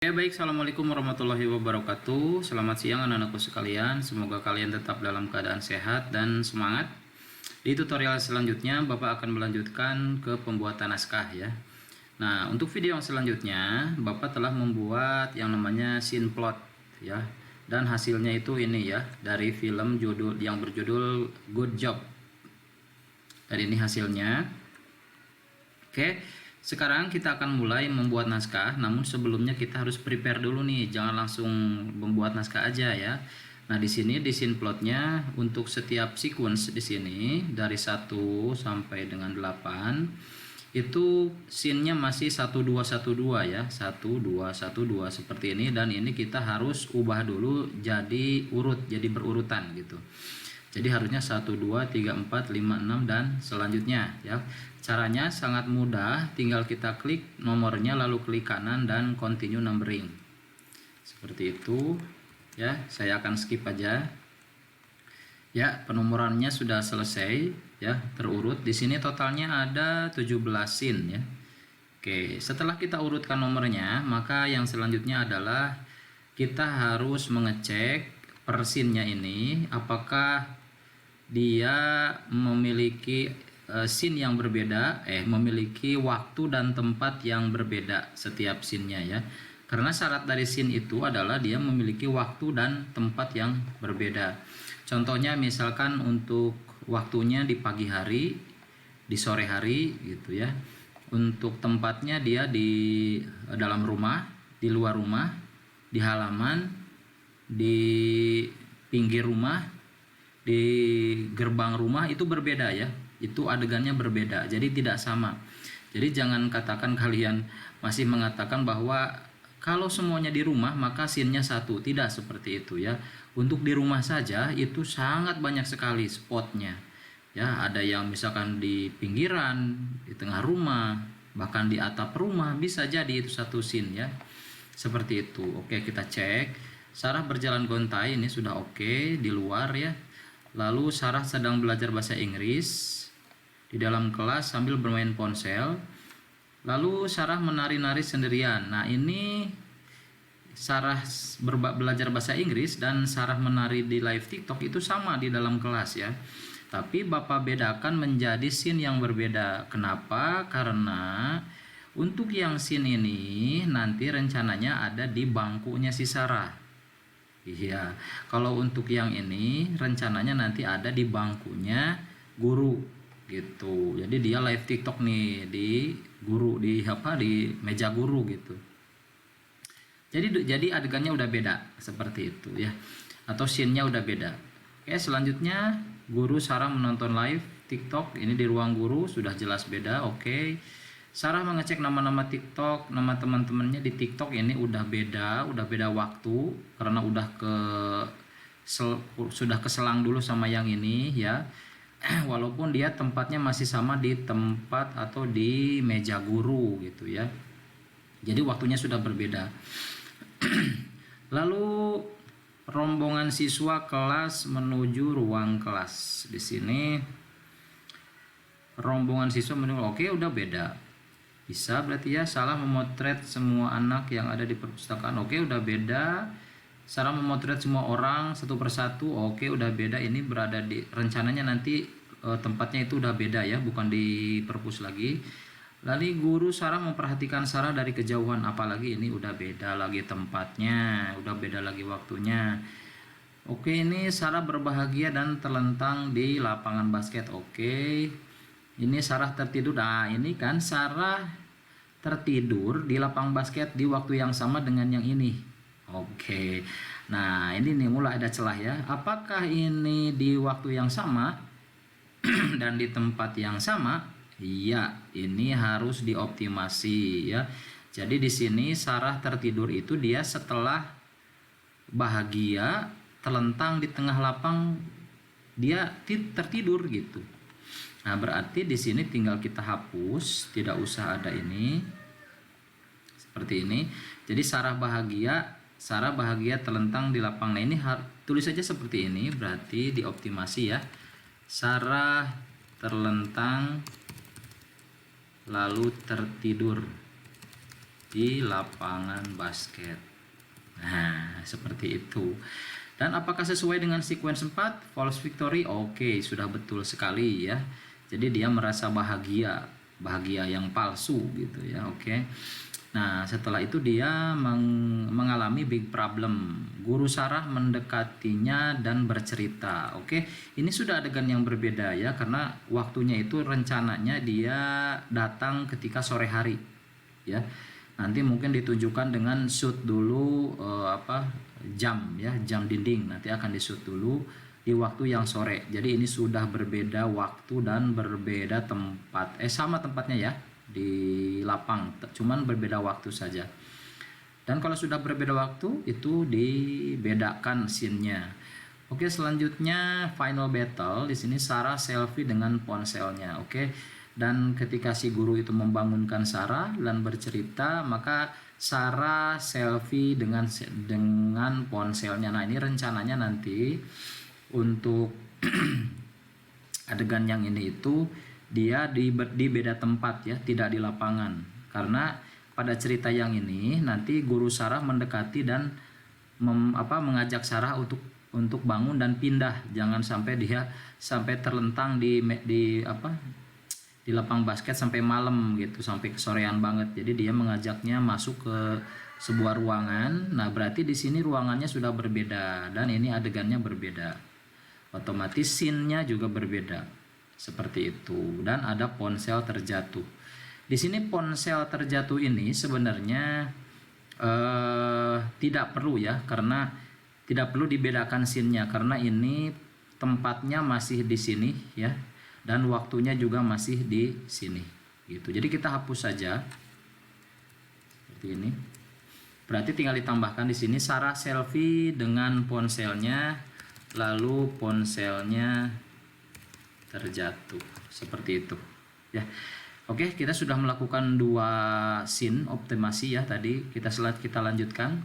Ya baik, Assalamualaikum warahmatullahi wabarakatuh. Selamat siang anak-anakku sekalian. Semoga kalian tetap dalam keadaan sehat dan semangat. Di tutorial selanjutnya Bapak akan melanjutkan ke pembuatan naskah ya. Nah, untuk video yang selanjutnya Bapak telah membuat yang namanya scene plot ya. Dan hasilnya itu ini ya, dari film judul yang berjudul Good Job. Dan ini hasilnya. Oke, sekarang kita akan mulai membuat naskah. Namun sebelumnya kita harus prepare dulu nih, jangan langsung membuat naskah aja ya. Nah, di sini di scene plotnya untuk setiap sequence di sini dari 1 sampai dengan 8 itu scene-nya masih 1212 ya. 1212 seperti ini, dan ini kita harus ubah dulu jadi urut, jadi berurutan gitu. Jadi harusnya 1, 2, 3, 4, 5, 6 dan selanjutnya ya. Caranya sangat mudah, tinggal kita klik nomornya lalu klik kanan dan continue numbering. Seperti itu ya. Saya akan skip aja. Ya, penomorannya sudah selesai ya, terurut. Di sini totalnya ada 17 scene ya. Oke, setelah kita urutkan nomornya, maka yang selanjutnya adalah kita harus mengecek per scene-nya ini apakah dia memiliki scene yang berbeda, memiliki waktu dan tempat yang berbeda setiap scene-nya ya. Karena syarat dari scene itu adalah dia memiliki waktu dan tempat yang berbeda. Contohnya misalkan untuk waktunya di pagi hari, di sore hari gitu ya. Untuk tempatnya dia di dalam rumah, di luar rumah, di halaman, di pinggir rumah, di gerbang rumah, itu berbeda ya. Itu adegannya berbeda, jadi tidak sama. Jadi jangan katakan kalian masih mengatakan bahwa kalau semuanya di rumah maka scene-nya satu. Tidak seperti itu ya. Untuk di rumah saja itu sangat banyak sekali spotnya ya. Ada yang misalkan di pinggiran, di tengah rumah, bahkan di atap rumah, bisa jadi itu satu scene ya. Seperti itu. Oke, kita cek. Sarah berjalan gontai, ini sudah oke di luar ya. Lalu Sarah sedang belajar bahasa Inggris di dalam kelas sambil bermain ponsel. Lalu Sarah menari-nari sendirian. Nah, ini Sarah belajar bahasa Inggris dan Sarah menari di live TikTok itu sama di dalam kelas ya. Tapi Bapak bedakan menjadi scene yang berbeda. Kenapa? Karena untuk yang scene ini nanti rencananya ada di bangkunya si Sarah. Iya, kalau untuk yang ini rencananya nanti ada di bangkunya guru gitu. Jadi dia live TikTok nih di guru, di meja guru gitu. Jadi adegannya udah beda seperti itu ya. Atau scene-nya udah beda. Oke, selanjutnya guru Sarah menonton live TikTok ini di ruang guru, sudah jelas beda. Oke. Sarah mengecek nama-nama TikTok, nama teman-temannya di TikTok ini udah beda waktu karena sudah keselang dulu sama yang ini ya. Walaupun dia tempatnya masih sama di tempat atau di meja guru gitu ya. Jadi waktunya sudah berbeda. Lalu rombongan siswa kelas menuju ruang kelas. Di sini rombongan siswa menuju, oke, udah beda. Bisa berarti ya. Salah memotret semua anak yang ada di perpustakaan, oke, udah beda. Salah memotret semua orang satu persatu, oke, udah beda. Ini berada di rencananya nanti tempatnya itu udah beda ya, bukan di perpus lagi. Lalu guru Sarah memperhatikan Sarah dari kejauhan, apalagi ini udah beda lagi tempatnya, udah beda lagi waktunya. Oke, ini Sarah berbahagia dan terlentang di lapangan basket, oke. Ini Sarah tertidur. Nah, ini kan Sarah tertidur di lapang basket di waktu yang sama dengan yang ini. Oke. Nah, ini nih mulai ada celah ya. Apakah ini di waktu yang sama dan di tempat yang sama? Iya, ini harus dioptimasi ya. Jadi di sini Sarah tertidur itu dia setelah bahagia terlentang di tengah lapang, dia tertidur gitu. Nah, berarti di sini tinggal kita hapus, tidak usah ada ini. Seperti ini. Jadi Sarah bahagia terlentang di lapang. Nah, ini tulis saja seperti ini, berarti dioptimasi ya. Sarah terlentang lalu tertidur. di lapangan basket. Nah, seperti itu. Dan apakah sesuai dengan sequence 4? False victory? Oke, sudah betul sekali ya. Jadi dia merasa bahagia, bahagia yang palsu gitu ya. Oke. Nah, setelah itu dia mengalami big problem. Guru Sarah mendekatinya dan bercerita. Oke, ini sudah adegan yang berbeda ya, karena waktunya itu rencananya dia datang ketika sore hari ya. Nanti mungkin ditunjukkan dengan shoot dulu jam ya, jam dinding nanti akan di shoot dulu di waktu yang sore. Jadi ini sudah berbeda waktu dan berbeda tempat. Sama tempatnya ya, di lapang, cuman berbeda waktu saja. Dan kalau sudah berbeda waktu itu dibedakan scene-nya. Oke, selanjutnya final battle. Di sini Sarah selfie dengan ponselnya. Oke. Dan ketika si guru itu membangunkan Sarah dan bercerita, maka Sarah selfie dengan ponselnya. Nah, ini rencananya nanti untuk adegan yang ini itu dia di beda tempat ya, tidak di lapangan. Karena pada cerita yang ini nanti guru Sarah mendekati dan mengajak Sarah untuk bangun dan pindah. Jangan sampai dia sampai terlentang di lapang basket sampai malam gitu, sampai kesorean banget. Jadi dia mengajaknya masuk ke sebuah ruangan. Nah, berarti di sini ruangannya sudah berbeda dan ini adegannya berbeda. Otomatis scene-nya juga berbeda. Seperti itu. Dan ada ponsel terjatuh. Di sini ponsel terjatuh ini sebenarnya tidak perlu ya, karena tidak perlu dibedakan scene-nya karena ini tempatnya masih di sini ya, dan waktunya juga masih di sini gitu. Jadi kita hapus saja seperti ini. Berarti tinggal ditambahkan di sini Sarah selfie dengan ponselnya, lalu ponselnya terjatuh seperti itu ya. Oke, kita sudah melakukan 2 scene optimasi ya tadi. Kita lanjutkan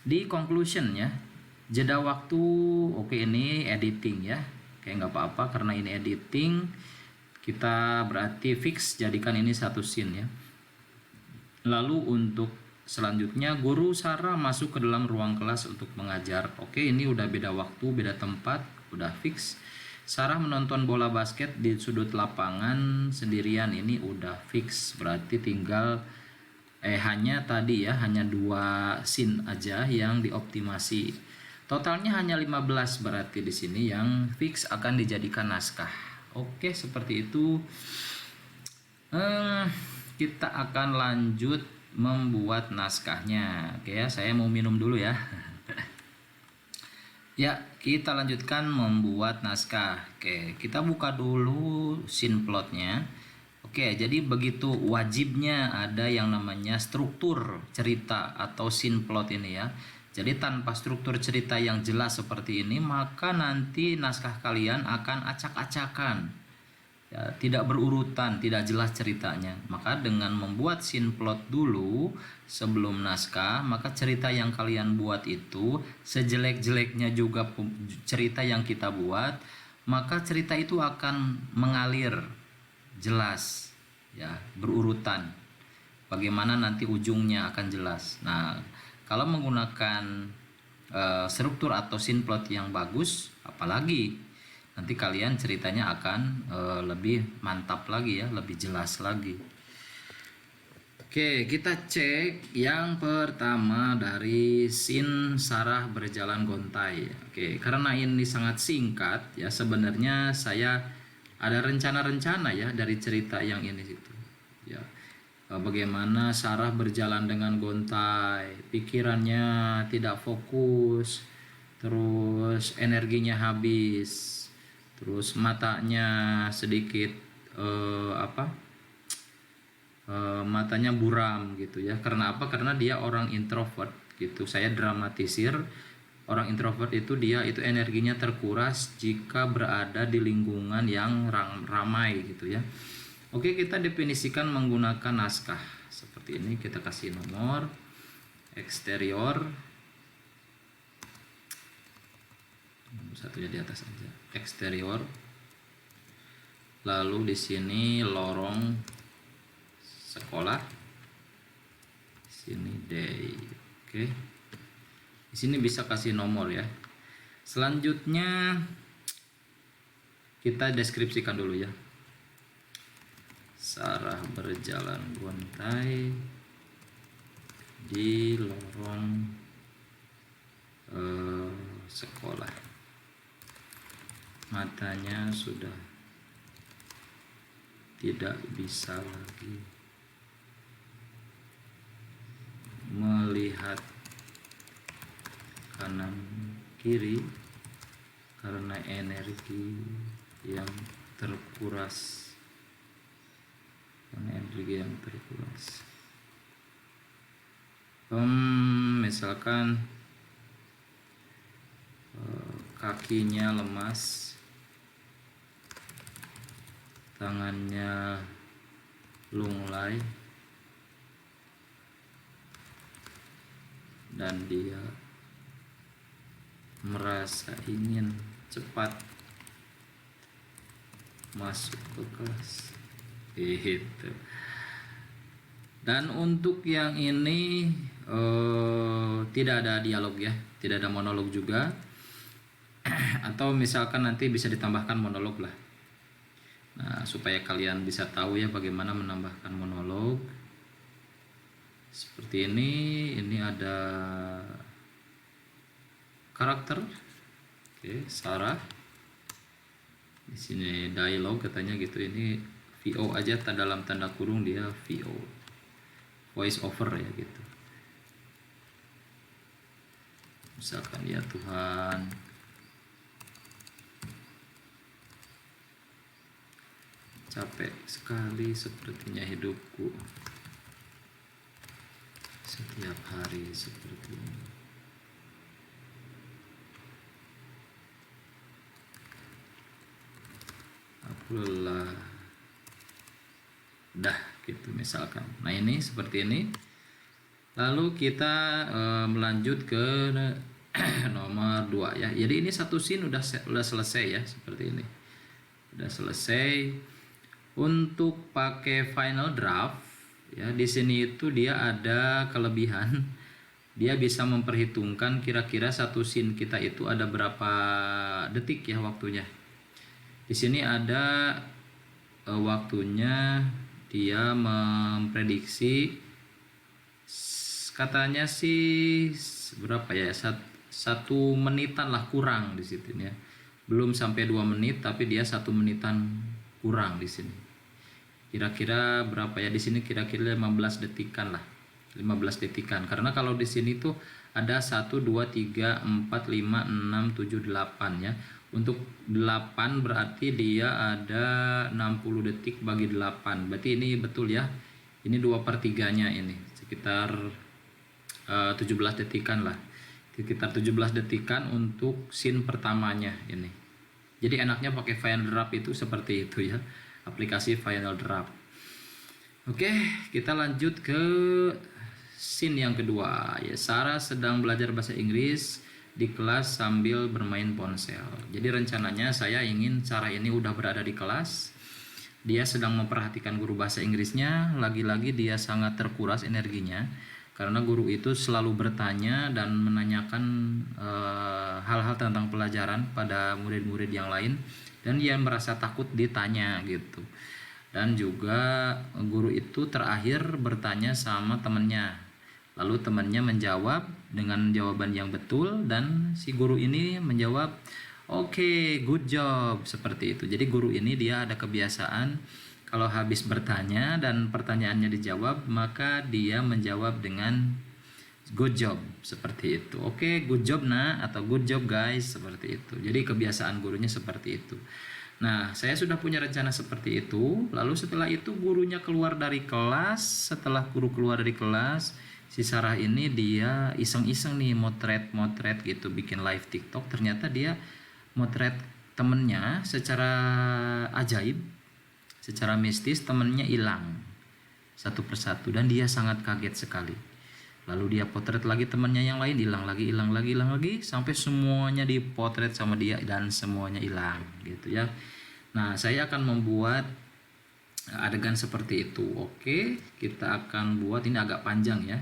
di conclusion ya. Jeda waktu. Oke, ini editing ya. Oke, nggak apa-apa karena ini editing. Kita berarti fix jadikan ini satu scene ya. Lalu untuk selanjutnya guru Sarah masuk ke dalam ruang kelas untuk mengajar. Oke, ini udah beda waktu, beda tempat, udah fix. Sarah menonton bola basket di sudut lapangan sendirian, ini udah fix. Berarti tinggal hanya 2 scene aja yang dioptimasi. Totalnya hanya 15, berarti di sini yang fix akan dijadikan naskah. Oke, seperti itu. Kita akan lanjut membuat naskahnya. Oke ya, saya mau minum dulu ya. Ya, kita lanjutkan membuat naskah. Oke, kita buka dulu scene plotnya. Oke, jadi begitu wajibnya ada yang namanya struktur cerita atau scene plot ini ya. Jadi tanpa struktur cerita yang jelas seperti ini, maka nanti naskah kalian akan acak-acakan. Ya, tidak berurutan, tidak jelas ceritanya. Maka dengan membuat scene plot dulu sebelum naskah, maka cerita yang kalian buat itu sejelek-jeleknya juga cerita yang kita buat, maka cerita itu akan mengalir jelas ya, berurutan. Bagaimana nanti ujungnya akan jelas. Nah, kalau menggunakan struktur atau scene plot yang bagus, apalagi nanti kalian ceritanya akan lebih mantap lagi ya, lebih jelas lagi. Oke, kita cek yang pertama dari scene Sarah berjalan gontai. Oke, karena ini sangat singkat ya, sebenarnya saya ada rencana-rencana ya dari cerita yang ini itu. Ya. Bagaimana Sarah berjalan dengan gontai, pikirannya tidak fokus, terus energinya habis. Terus matanya sedikit matanya buram gitu ya. Karena apa? Karena dia orang introvert gitu. Saya dramatisir, orang introvert itu dia itu energinya terkuras jika berada di lingkungan yang ramai gitu ya. Oke, kita definisikan menggunakan naskah seperti ini. Kita kasih nomor eksterior, satunya di atas aja, eksterior. Lalu di sini lorong sekolah, Sini day. Oke. Di sini bisa kasih nomor ya. Selanjutnya kita deskripsikan dulu ya. Sarah berjalan gontai di lorong sekolah. Matanya sudah tidak bisa lagi melihat kanan kiri karena energi yang terkuras. Misalkan kakinya lemas, tangannya lunglai, dan dia merasa ingin cepat masuk ke kelas. Itu. Dan untuk yang ini tidak ada dialog ya, tidak ada monolog juga. Atau misalkan nanti bisa ditambahkan monolog lah. Nah, supaya kalian bisa tahu ya bagaimana menambahkan monolog. Seperti ini ada karakter. Oke, Sarah. Di sini dialog katanya gitu, ini VO aja dalam tanda kurung, dia VO, voice over ya gitu. Misalkan ya Tuhan, capek sekali sepertinya hidupku, setiap hari seperti ini. Aku lelah. Dah gitu misalkan. Nah ini seperti ini. Lalu kita melanjut ke nomor 2 ya. Jadi ini satu scene udah selesai ya, seperti ini. Udah selesai. Untuk pakai final draft ya, di sini itu dia ada kelebihan. Dia bisa memperhitungkan kira-kira satu scene kita itu ada berapa detik ya waktunya. Di sini ada waktunya, dia memprediksi katanya sih berapa ya, 1 menitan lah kurang di situ ya. Belum sampai 2 menit tapi dia 1 menitan kurang di sini. Kira-kira berapa ya di sini, kira-kira 15 detikan lah. 15 detikan. Karena kalau di sini tuh ada 1 2 3 4 5 6 7 8 ya. Untuk 8 berarti dia ada 60 detik bagi 8. Berarti ini betul ya. Ini 2/3-nya ini. Sekitar 17 detikan lah. Sekitar 17 detikan untuk scene pertamanya ini. Jadi enaknya pakai Final Draft itu seperti itu ya. Aplikasi Final Draft. Oke, kita lanjut ke scene yang kedua. Ya, Sarah sedang belajar bahasa Inggris di kelas sambil bermain ponsel. Jadi rencananya saya ingin Sarah ini udah berada di kelas. Dia sedang memperhatikan guru bahasa Inggrisnya. Lagi-lagi dia sangat terkuras energinya karena guru itu selalu bertanya dan menanyakan hal-hal tentang pelajaran pada murid-murid yang lain, dan dia merasa takut ditanya gitu. Dan juga guru itu terakhir bertanya sama temannya. Lalu temannya menjawab dengan jawaban yang betul, dan si guru ini menjawab, "Oke, good job," seperti itu. Jadi guru ini dia ada kebiasaan kalau habis bertanya dan pertanyaannya dijawab, maka dia menjawab dengan good job seperti itu. Oke, good job nak, atau good job guys, seperti itu. Jadi kebiasaan gurunya seperti itu. Nah, saya sudah punya rencana seperti itu. Lalu setelah itu gurunya keluar dari kelas. Setelah guru keluar dari kelas, si Sarah ini dia iseng-iseng nih motret gitu, bikin live TikTok. Ternyata dia motret temennya secara ajaib, secara mistis. Temennya hilang satu persatu dan dia sangat kaget sekali. Lalu dia potret lagi temannya yang lain, hilang lagi, sampai semuanya dipotret sama dia dan semuanya hilang gitu ya. Nah, saya akan membuat adegan seperti itu. Oke, kita akan buat, ini agak panjang ya.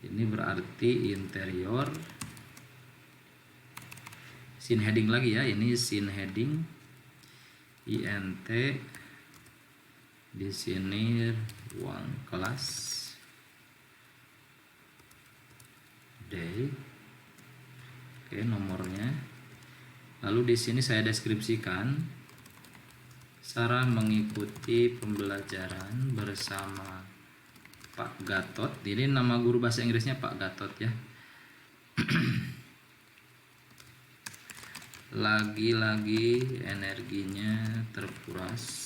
Ini berarti interior. Scene heading lagi ya, ini scene heading int. Di sini ruang kelas day. Oke, nomornya. Lalu di sini saya deskripsikan, Sarah mengikuti pembelajaran bersama Pak Gatot. Ini nama guru bahasa Inggrisnya Pak Gatot ya. Lagi-lagi energinya terkuras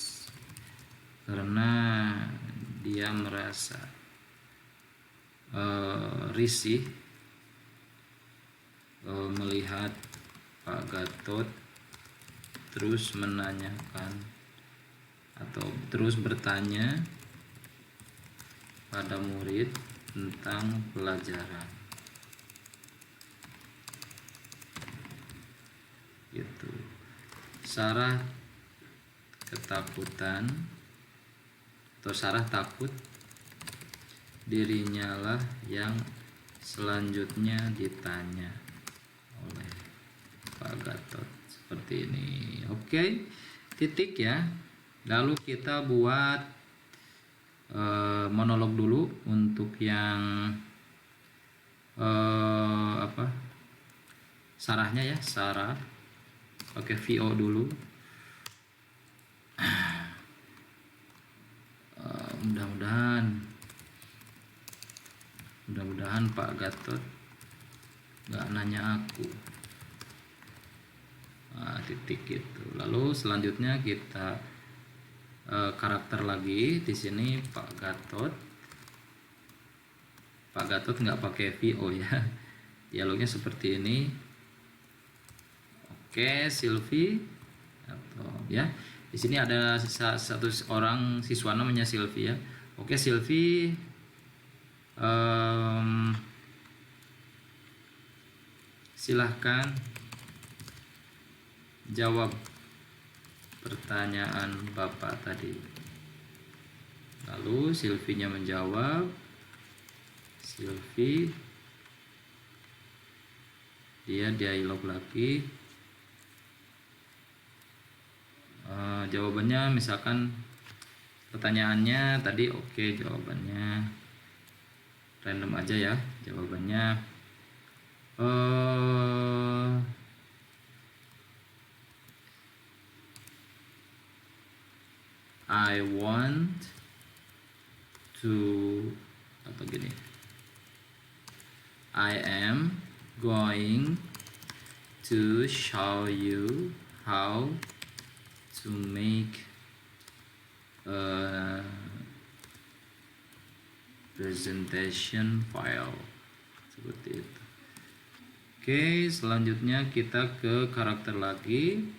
karena dia merasa risih melihat Pak Gatot terus menanyakan atau terus bertanya pada murid tentang pelajaran gitu. Sarah ketakutan atau Sarah takut dirinya lah yang selanjutnya ditanya oleh Pak Gatot seperti ini. Oke, titik ya. Lalu kita buat monolog dulu untuk yang Sarahnya ya, Sarah pakai VO dulu. Mudah-mudahan Pak Gatot nggak nanya aku. Titik itu. Lalu selanjutnya kita karakter lagi di sini Pak Gatot. Pak Gatot nggak pakai VO ya. Dialognya seperti ini. Oke, Sylvie atau ya. Di sini ada satu orang siswa namanya Sylvie ya. Oke, Sylvie, silahkan jawab pertanyaan Bapak tadi. Lalu Sylvie-nya menjawab. Sylvie, dia dialog lagi. Jawabannya misalkan pertanyaannya tadi oke, jawabannya random aja ya jawabannya. I want to atau gini, I am going to show you how to make a presentation file seperti itu. Oke, selanjutnya kita ke karakter lagi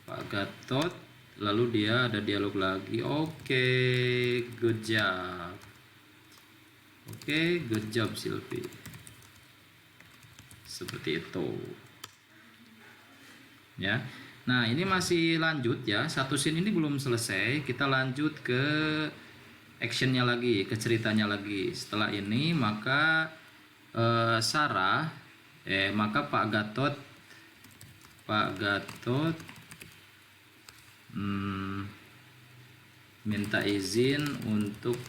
Pak Gatot, lalu dia ada dialog lagi. Oke, good job. Oke, good job Sylvie. Seperti itu ya. Nah, ini masih lanjut ya. Satu scene ini belum selesai. Kita lanjut ke actionnya lagi, ke ceritanya lagi. Setelah ini maka maka Pak Gatot minta izin untuk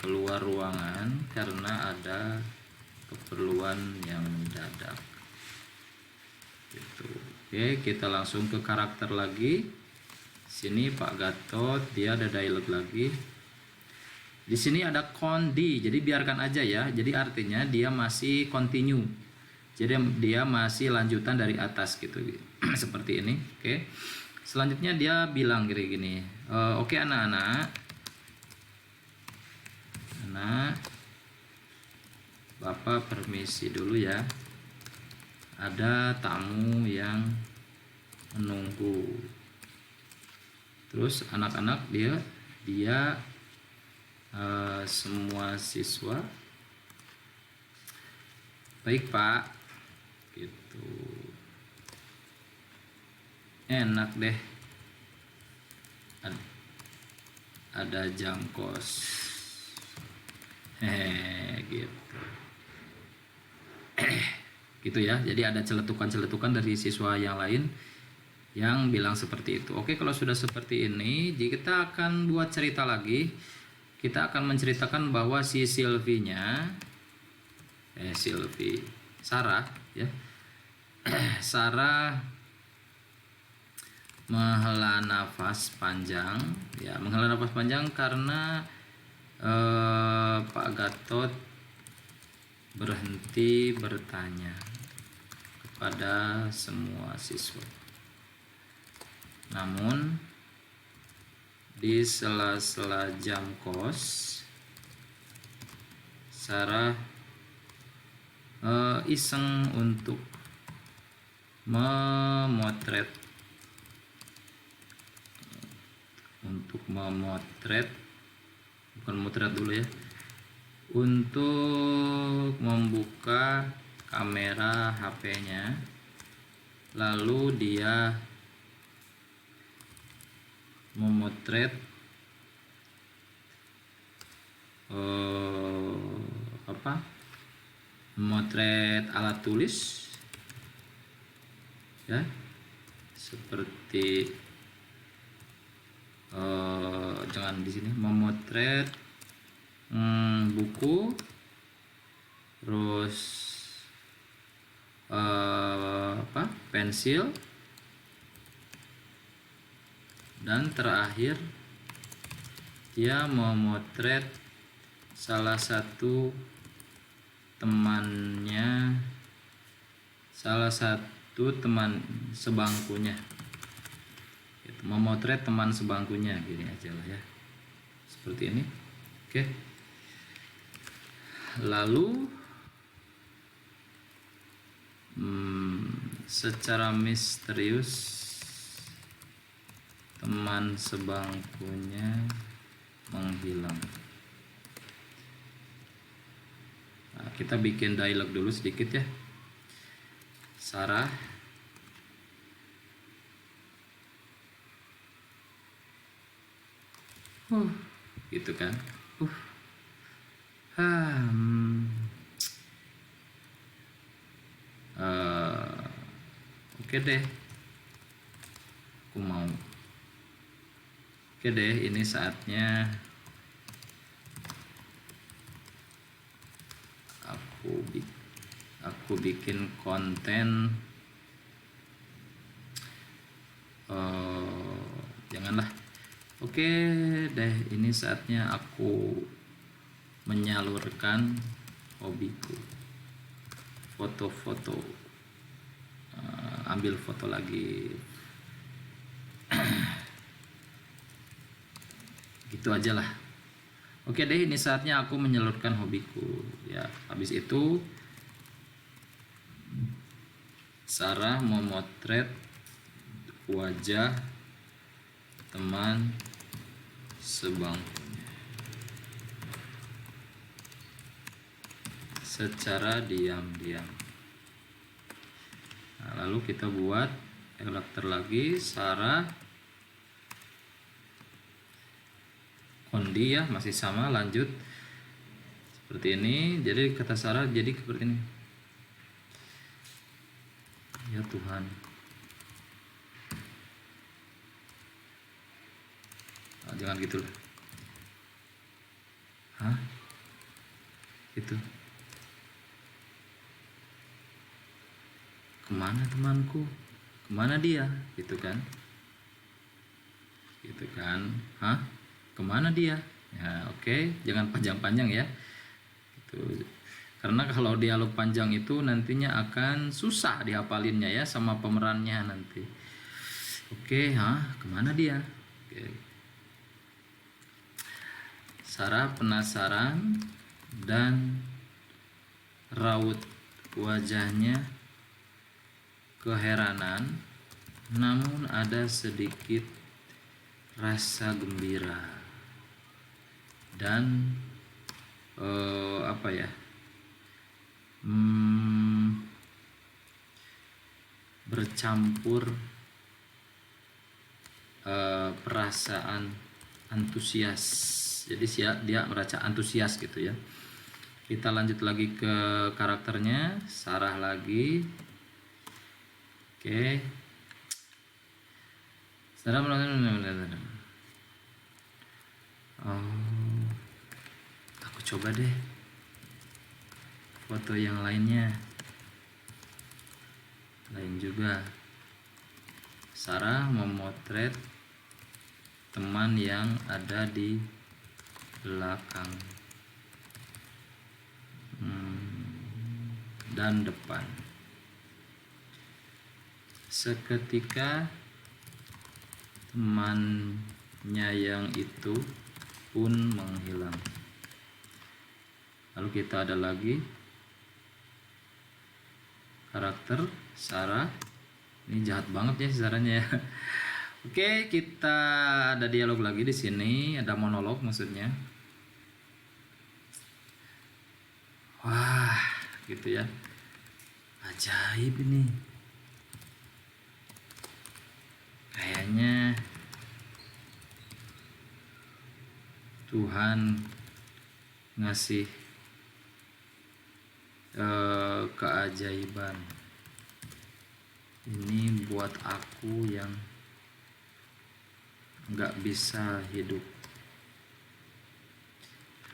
keluar ruangan karena ada keperluan yang mendadak gitu. Oke, kita langsung ke karakter lagi. Sini Pak Gatot, dia ada dialog lagi. Di sini ada kondi, jadi biarkan aja ya. Jadi artinya dia masih continue. Jadi dia masih lanjutan dari atas gitu. Seperti ini. Oke. Selanjutnya dia bilang gini. Oke anak-anak. Bapak permisi dulu ya. Ada tamu yang menunggu. Terus anak-anak dia semua siswa, baik Pak, gitu. Enak deh, ada jam kos Gitu. Gitu ya. Jadi ada celetukan-celetukan dari siswa yang lain yang bilang seperti itu. Oke, kalau sudah seperti ini, jadi kita akan buat cerita lagi. Kita akan menceritakan bahwa si Sarah ya. Sarah menghela nafas panjang ya, menghela nafas panjang karena Pak Gatot berhenti bertanya kepada semua siswa. Namun di sela-sela jam kos, Sarah iseng untuk memotret bukan motret dulu ya, untuk membuka kamera HP-nya, lalu dia memotret memotret alat tulis ya, seperti jangan di sini, memotret buku, terus pensil, dan terakhir dia memotret salah satu teman sebangkunya, memotret teman sebangkunya, gini aja lah ya, seperti ini. Oke, lalu secara misterius teman sebangkunya menghilang. Nah, kita bikin dialog dulu sedikit ya. Sarah gitu kan. Oke deh, aku mau. Oke deh, ini saatnya aku bikin konten. Janganlah. Oke deh, ini saatnya aku menyalurkan hobiku, foto-foto. Ambil foto lagi. Gitu aja lah. Oke deh, ini saatnya aku menyalurkan hobiku ya. Habis itu Sarah memotret wajah teman sebangkunya secara diam-diam. Nah, lalu kita buat karakter lagi, Sarah Kondi ya, masih sama, lanjut seperti ini. Jadi kata Sarah jadi seperti ini. Ya Tuhan, jangan gitu lah. Itu kemana temanku, kemana dia, gitu kan, kemana dia ya. Oke, jangan panjang-panjang ya, gitu. Karena kalau dialog panjang itu nantinya akan susah dihapalinnya ya sama pemerannya nanti. Oke, kemana dia? Oke. Sarah penasaran dan raut wajahnya keheranan, namun ada sedikit rasa gembira dan bercampur perasaan antusias. Jadi dia merasa antusias gitu ya. Kita lanjut lagi ke karakternya, Sarah lagi. Oke. Sarah oh, aku coba deh foto yang lainnya. Lain juga. Sarah memotret teman yang ada di belakang dan depan. Seketika temannya yang itu pun menghilang. Lalu kita ada lagi karakter Sarah. Ini jahat banget ya Sarahnya ya. Oke, kita ada dialog lagi di sini, ada monolog maksudnya. Wah, gitu ya. Ajaib ini. Kayaknya Tuhan ngasih keajaiban ini buat aku yang nggak bisa hidup.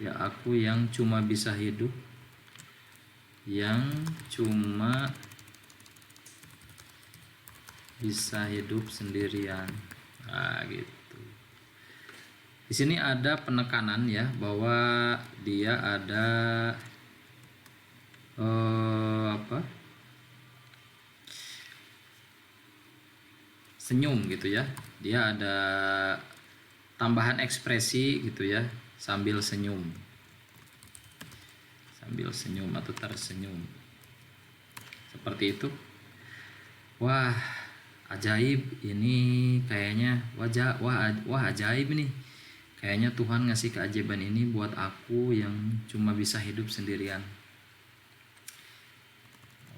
Ya, aku yang cuma bisa hidup, yang cuma bisa hidup sendirian. Nah, gitu. Di sini ada penekanan ya bahwa dia ada senyum gitu ya. Dia ada tambahan ekspresi gitu ya, sambil senyum. Sambil senyum atau tersenyum. Seperti itu. Wah, ajaib ini kayaknya wah ajaib ini. Kayaknya Tuhan ngasih keajaiban ini buat aku yang cuma bisa hidup sendirian.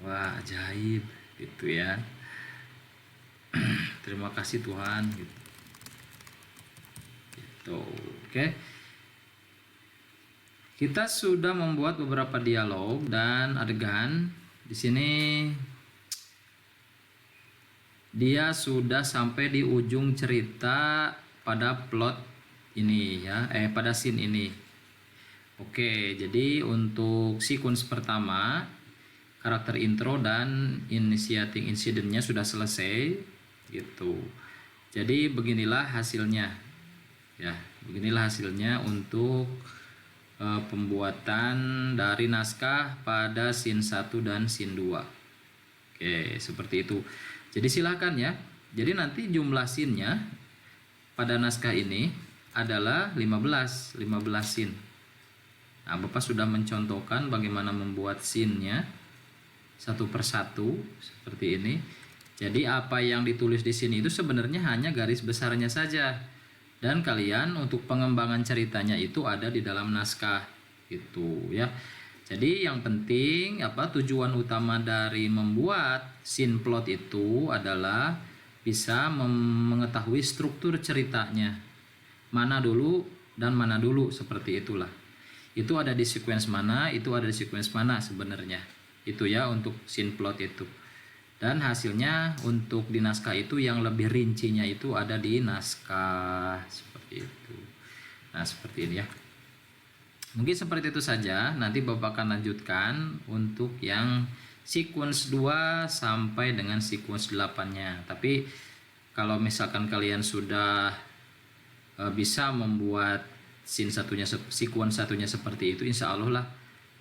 Wah, ajaib gitu ya. Terima kasih Tuhan gitu. Gitu. Oke. Kita sudah membuat beberapa dialog dan adegan. Di sini dia sudah sampai di ujung cerita pada plot ini ya, pada scene ini. Oke, jadi untuk sequence pertama, karakter intro dan initiating incidentnya sudah selesai gitu. Jadi beginilah hasilnya ya, beginilah hasilnya untuk pembuatan dari naskah pada scene 1 dan scene 2. Oke, seperti itu. Jadi silakan ya. Jadi nanti jumlah scene-nya pada naskah ini adalah 15 scene. Nah, Bapak sudah mencontohkan bagaimana membuat scene-nya satu persatu seperti ini. Jadi apa yang ditulis di sini itu sebenarnya hanya garis besarnya saja. Dan kalian untuk pengembangan ceritanya itu ada di dalam naskah gitu ya. Jadi yang penting tujuan utama dari membuat scene plot itu adalah bisa mengetahui struktur ceritanya. Mana dulu dan mana dulu seperti itulah. Itu ada di sequence mana, itu ada di sequence mana sebenarnya. Itu ya untuk scene plot itu. Dan hasilnya untuk di naskah itu yang lebih rincinya itu ada di naskah seperti itu. Nah, seperti ini ya. Mungkin seperti itu saja. Nanti Bapak akan lanjutkan untuk yang sequence 2 sampai dengan sequence 8-nya. Tapi kalau misalkan kalian sudah bisa membuat scene satunya, sequence satunya seperti itu, insya Allah lah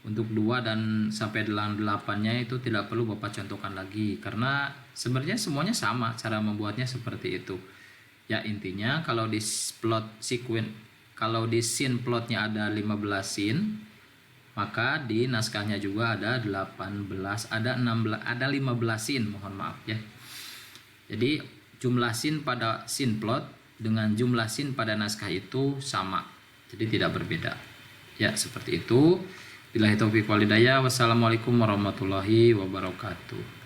untuk 2 dan sampai 8-nya itu tidak perlu Bapak contohkan lagi, karena sebenarnya semuanya sama cara membuatnya seperti itu. Ya, intinya kalau di plot sequence, kalau di scene plotnya ada 15 scene, maka di naskahnya juga ada 18, ada 16, ada 15 scene, mohon maaf ya. Jadi jumlah scene pada scene plot dengan jumlah scene pada naskah itu sama. Jadi tidak berbeda. Ya, seperti itu. Billahi taufiq wal hidayah. Wassalamualaikum warahmatullahi wabarakatuh.